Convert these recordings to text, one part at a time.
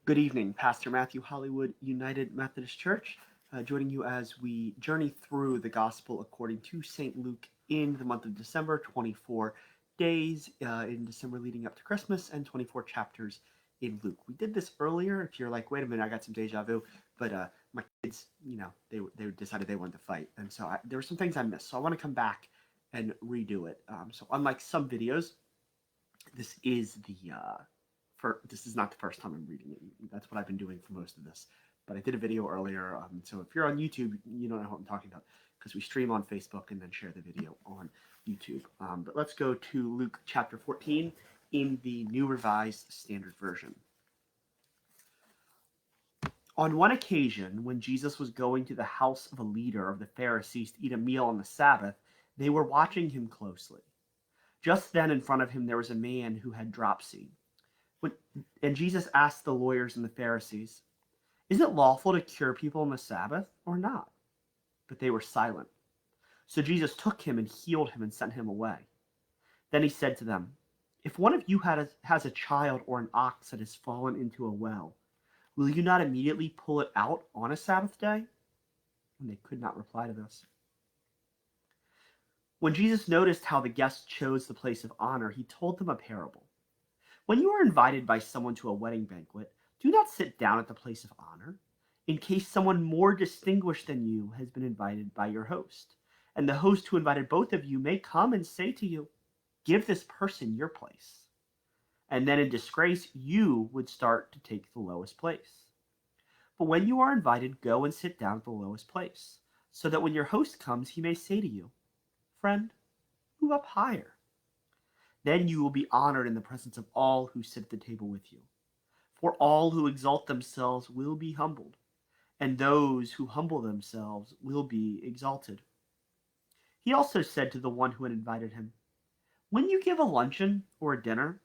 Good evening, Pastor Matthew, Hollywood United Methodist Church, joining you as we journey through the Gospel according to St. Luke in the month of December, 24 days in December leading up to Christmas, and 24 chapters in Luke. We did this earlier. If you're like, wait a minute, I got some deja vu, but my kids, they decided they wanted to fight, and so there were some things I missed. So I want to come back and redo it. So unlike some videos, this is this is not the first time I'm reading it. That's what I've been doing for most of this. But I did a video earlier, so if you're on YouTube, you don't know what I'm talking about because we stream on Facebook and then share the video on YouTube. But let's go to Luke chapter 14 in the New Revised Standard Version. On one occasion, when Jesus was going to the house of a leader of the Pharisees to eat a meal on the Sabbath, they were watching him closely. Just then in front of him there was a man who had dropsy. And Jesus asked the lawyers and the Pharisees, "Is it lawful to cure people on the Sabbath or not?" But they were silent. So Jesus took him and healed him and sent him away. Then he said to them, "If one of you has a child or an ox that has fallen into a well, will you not immediately pull it out on a Sabbath day?" And they could not reply to this. When Jesus noticed how the guests chose the place of honor, he told them a parable. When you are invited by someone to a wedding banquet, do not sit down at the place of honor, in case someone more distinguished than you has been invited by your host. And the host who invited both of you may come and say to you, "Give this person your place." And then in disgrace, you would start to take the lowest place. But when you are invited, go and sit down at the lowest place, so that when your host comes, he may say to you, "Friend, move up higher." Then you will be honored in the presence of all who sit at the table with you. For all who exalt themselves will be humbled, and those who humble themselves will be exalted. He also said to the one who had invited him, "When you give a luncheon or a dinner,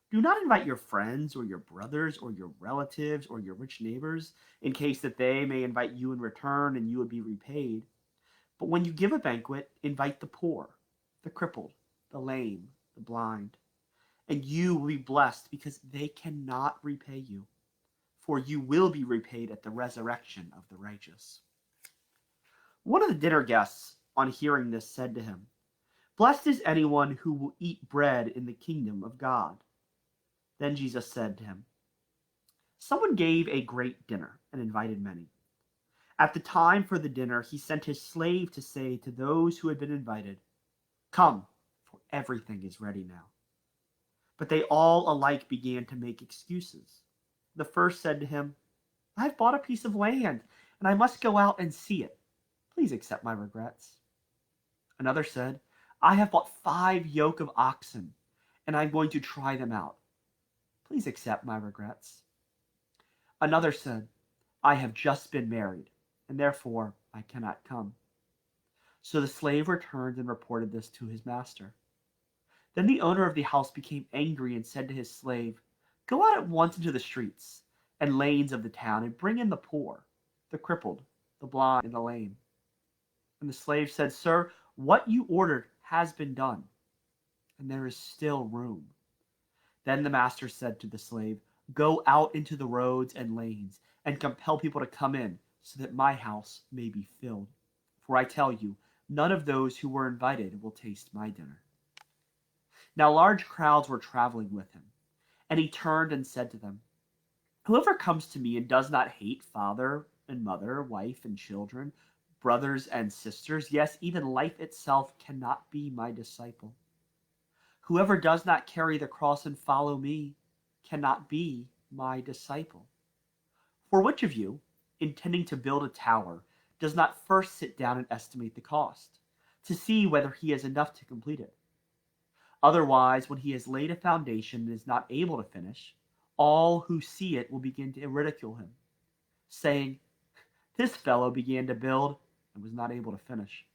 do not invite your friends or your brothers or your relatives or your rich neighbors, in case that they may invite you in return and you would be repaid. But when you give a banquet, invite the poor, the crippled, the lame, the blind, and you will be blessed because they cannot repay you, for you will be repaid at the resurrection of the righteous." One of the dinner guests, on hearing this, said to him, "Blessed is anyone who will eat bread in the kingdom of God." Then Jesus said to him, "Someone gave a great dinner and invited many. At the time for the dinner, he sent his slave to say to those who had been invited, 'Come, for everything is ready now.' But they all alike began to make excuses. The first said to him, 'I have bought a piece of land, and I must go out and see it. Please accept my regrets.' Another said, 'I have bought 5 yoke of oxen, and I am going to try them out. Please accept my regrets.' Another said, 'I have just been married, and therefore I cannot come.' So the slave returned and reported this to his master. Then the owner of the house became angry and said to his slave, 'Go out at once into the streets and lanes of the town and bring in the poor, the crippled, the blind, and the lame.' And the slave said, 'Sir, what you ordered has been done, and there is still room.' Then the master said to the slave, 'Go out into the roads and lanes and compel people to come in, so that my house may be filled. For I tell you, none of those who were invited will taste my dinner.' Now large crowds were traveling with him, and he turned and said to them, 'Whoever comes to me and does not hate father and mother, wife and children, brothers and sisters, yes, even life itself, cannot be my disciple. Whoever does not carry the cross and follow me cannot be my disciple. For which of you, intending to build a tower, does not first sit down and estimate the cost, to see whether he has enough to complete it? Otherwise, when he has laid a foundation and is not able to finish, all who see it will begin to ridicule him, saying, "This fellow began to build and was not able to finish."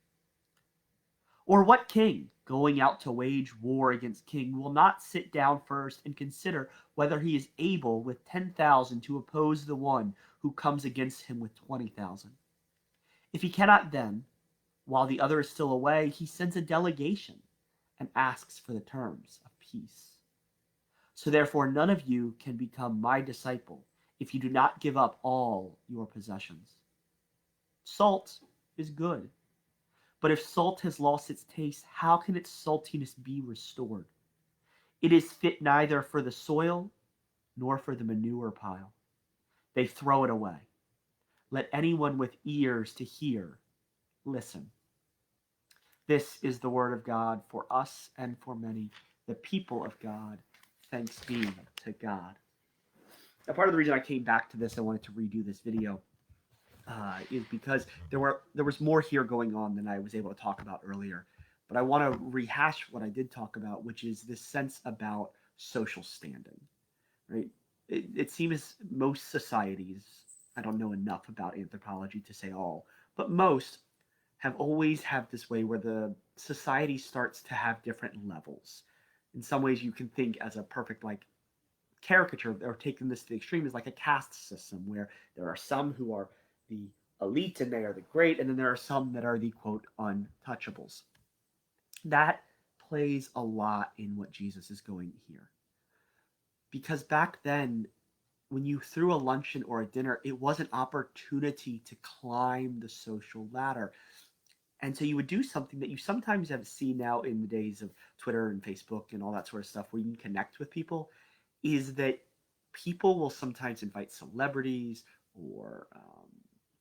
Or what king, going out to wage war against king, will not sit down first and consider whether he is able with 10,000 to oppose the one who comes against him with 20,000? If he cannot then, while the other is still away, he sends a delegation and asks for the terms of peace. So therefore none of you can become my disciple if you do not give up all your possessions. Salt is good, but if salt has lost its taste, how can its saltiness be restored? It is fit neither for the soil nor for the manure pile. They throw it away. Let anyone with ears to hear listen. This is the word of God for us and for many, the people of God. Thanks be to God. Now, part of the reason I came back to this, I wanted to redo this video, is because there was more here going on than I was able to talk about earlier. But I want to rehash what I did talk about, which is this sense about social standing. Right? It seems most societies, I don't know enough about anthropology to say all, but most have always had this way where the society starts to have different levels. In some ways, you can think as a perfect like caricature or taking this to the extreme is like a caste system where there are some who are the elite and they are the great, and then there are some that are the quote untouchables. That plays a lot in what Jesus is going here. Because back then, when you threw a luncheon or a dinner, it was an opportunity to climb the social ladder. And so you would do something that you sometimes have seen now in the days of Twitter and Facebook and all that sort of stuff where you can connect with people, is that people will sometimes invite celebrities or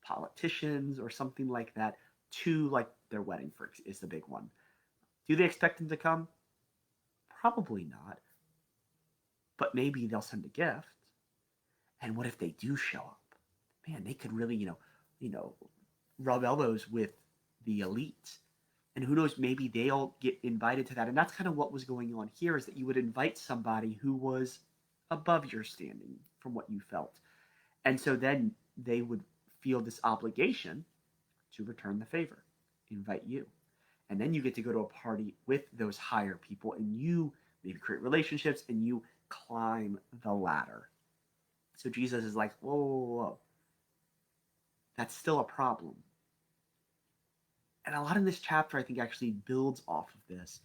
politicians or something like that to like their wedding, for is the big one. Do they expect them to come? Probably not. But maybe they'll send a gift. And what if they do show up? Man, they could really, rub elbows with the elite. And who knows, maybe they'll get invited to that. And that's kind of what was going on here, is that you would invite somebody who was above your standing from what you felt. And so then they would feel this obligation to return the favor, invite you. And then you get to go to a party with those higher people and you maybe create relationships and you climb the ladder. So Jesus is like, whoa, whoa, whoa. That's still a problem. And a lot in this chapter, I think, actually builds off of this,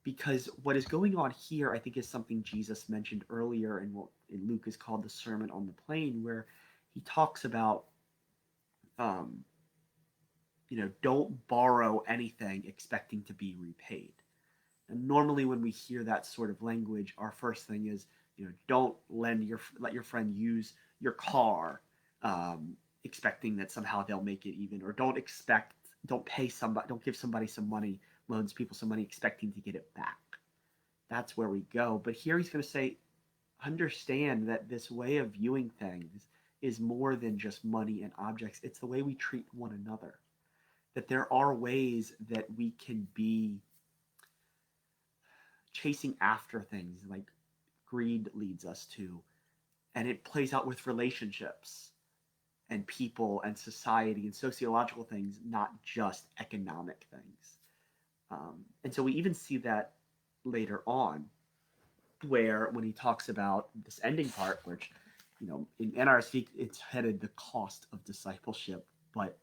because what is going on here, I think, is something Jesus mentioned earlier in what in Luke is called the Sermon on the Plain, where he talks about, don't borrow anything expecting to be repaid. And normally, when we hear that sort of language, our first thing is, don't let your friend use your car, expecting that somehow they'll make it even, or don't give somebody some money, loans people some money expecting to get it back. That's where we go. But here he's going to say, understand that this way of viewing things is more than just money and objects. It's the way we treat one another. That there are ways that we can be chasing after things like greed leads us to, and it plays out with relationships and people and society and sociological things, not just economic things. And so we even see that later on, where when he talks about this ending part, which, in NRSV, it's headed the cost of discipleship, but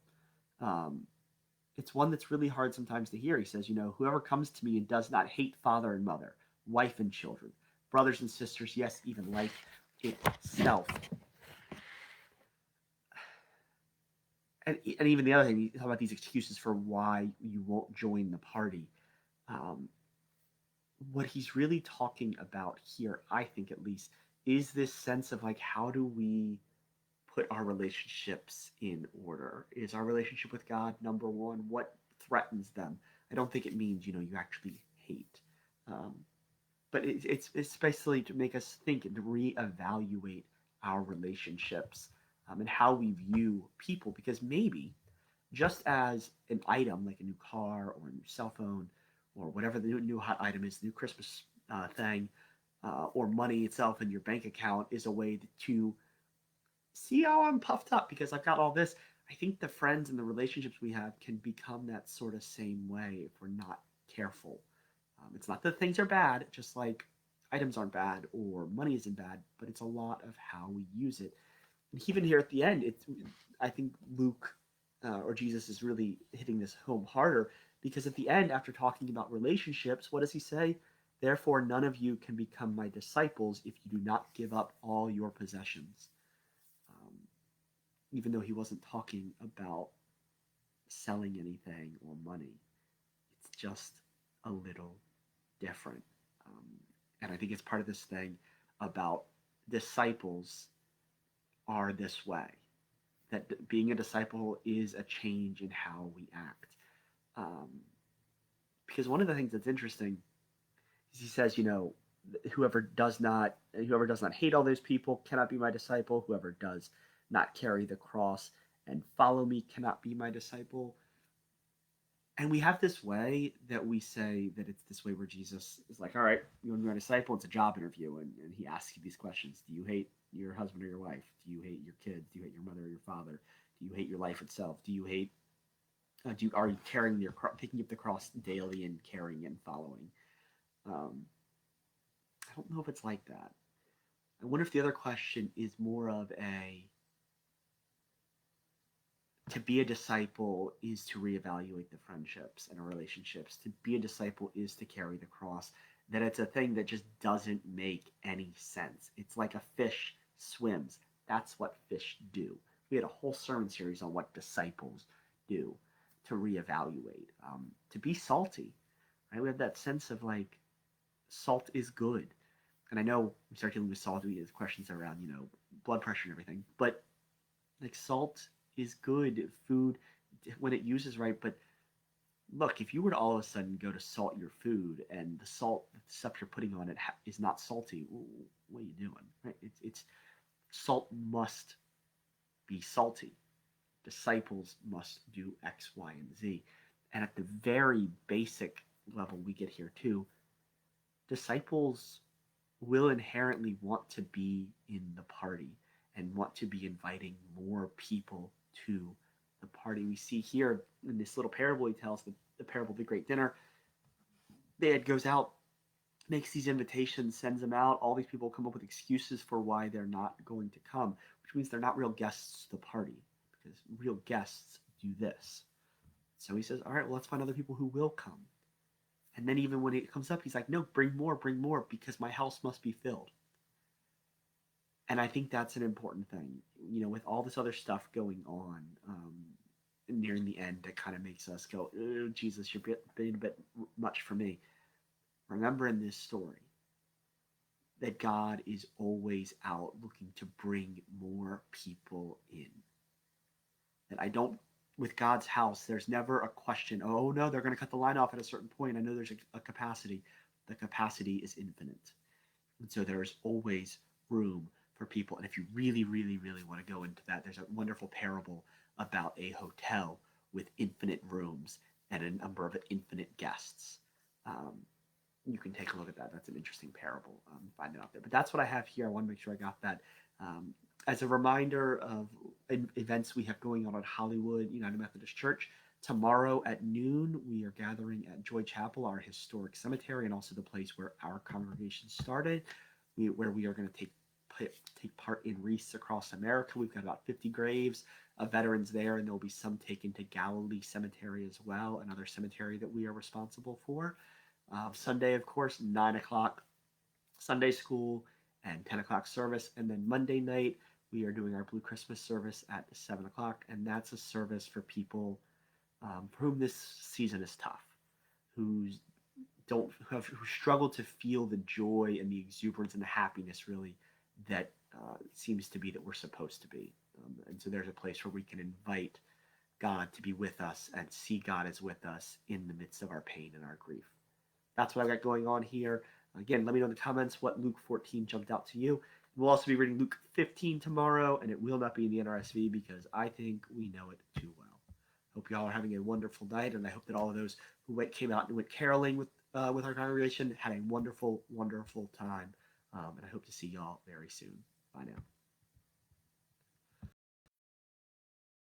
it's one that's really hard sometimes to hear. He says, whoever comes to me and does not hate father and mother, wife and children, brothers and sisters, yes, even life itself. And even the other thing, you talk about these excuses for why you won't join the party. What he's really talking about here, I think at least, is this sense of like, how do we put our relationships in order? Is our relationship with God number one? What threatens them? I don't think it means, you actually hate. But it's basically to make us think and to reevaluate our relationships, and how we view people. Because maybe just as an item like a new car or a new cell phone or whatever the new hot item is, the new Christmas thing, or money itself in your bank account is a way to see how I'm puffed up because I've got all this. I think the friends and the relationships we have can become that sort of same way if we're not careful. It's not that things are bad, just like items aren't bad or money isn't bad, but it's a lot of how we use it. And even here at the end, I think Luke or Jesus is really hitting this home harder, because at the end, after talking about relationships, what does he say? Therefore, none of you can become my disciples if you do not give up all your possessions. even though he wasn't talking about selling anything or money. It's just a little different. Um, and I think it's part of this thing about disciples are this way, that being a disciple is a change in how we act. Um, because one of the things that's interesting is he says, whoever does not hate all those people cannot be my disciple. Whoever does not carry the cross and follow me cannot be my disciple. And we have this way that we say that it's this way where Jesus is like, all right, you want to be my disciple? It's a job interview. And he asks you these questions. Do you hate your husband or your wife? Do you hate your kids? Do you hate your mother or your father? Do you hate your life itself? Do you hate, are you picking up the cross daily and carrying it and following? Um, I don't know if it's like that. I wonder if the other question is more of a, to be a disciple is to reevaluate the friendships and our relationships. To be a disciple is to carry the cross. That it's a thing that just doesn't make any sense. It's like a fish swims. That's what fish do. We had a whole sermon series on what disciples do to reevaluate, to be salty. Right? We have that sense of like salt is good. And I know we start dealing with salt, we get questions around, blood pressure and everything, but like salt is good food when it uses right. But look, if you were to all of a sudden go to salt your food and the salt the stuff you're putting on it is not salty, what are you doing? Right? It's salt must be salty. Disciples must do X, Y, and Z. And at the very basic level we get here too, disciples will inherently want to be in the party and want to be inviting more people to the party. We see here in this little parable he tells, the parable of the great dinner. Dad goes out, makes these invitations, sends them out. All these people come up with excuses for why they're not going to come, which means they're not real guests to the party, because real guests do this. So he says, all right, well, let's find other people who will come. And then even when it comes up, he's like, no, bring more, because my house must be filled. And I think that's an important thing, with all this other stuff going on nearing the end that kind of makes us go, oh, Jesus, you're being a bit much for me. Remember in this story that God is always out looking to bring more people in. That I don't, with God's house, there's never a question, oh no, they're going to cut the line off at a certain point. I know there's a capacity. The capacity is infinite. And so there's always room for people. And if you really, really, really want to go into that, there's a wonderful parable about a hotel with infinite rooms and a number of infinite guests. You can take a look at that. That's an interesting parable. Find it out there. But that's what I have here. I want to make sure I got that. As a reminder of events we have going on at Hollywood United Methodist Church, tomorrow at noon, we are gathering at Joy Chapel, our historic cemetery, and also the place where our congregation started, where we are going to take part in wreaths across America. We've got about 50 graves of veterans there, and there will be some taken to Galilee Cemetery as well, another cemetery that we are responsible for. Sunday, of course, 9 o'clock Sunday school and 10 o'clock service. And then Monday night, we are doing our Blue Christmas service at 7 o'clock. And that's a service for people for whom this season is tough, who struggle to feel the joy and the exuberance and the happiness, really, that seems to be that we're supposed to be. And so there's a place where we can invite God to be with us and see God as with us in the midst of our pain and our grief. That's what I've got going on here. Again, let me know in the comments what Luke 14 jumped out to you. We'll also be reading Luke 15 tomorrow, and it will not be in the NRSV because I think we know it too well. Hope you all are having a wonderful night, and I hope that all of those who came out and went caroling with our congregation had a wonderful, wonderful time. And I hope to see y'all very soon. Bye now.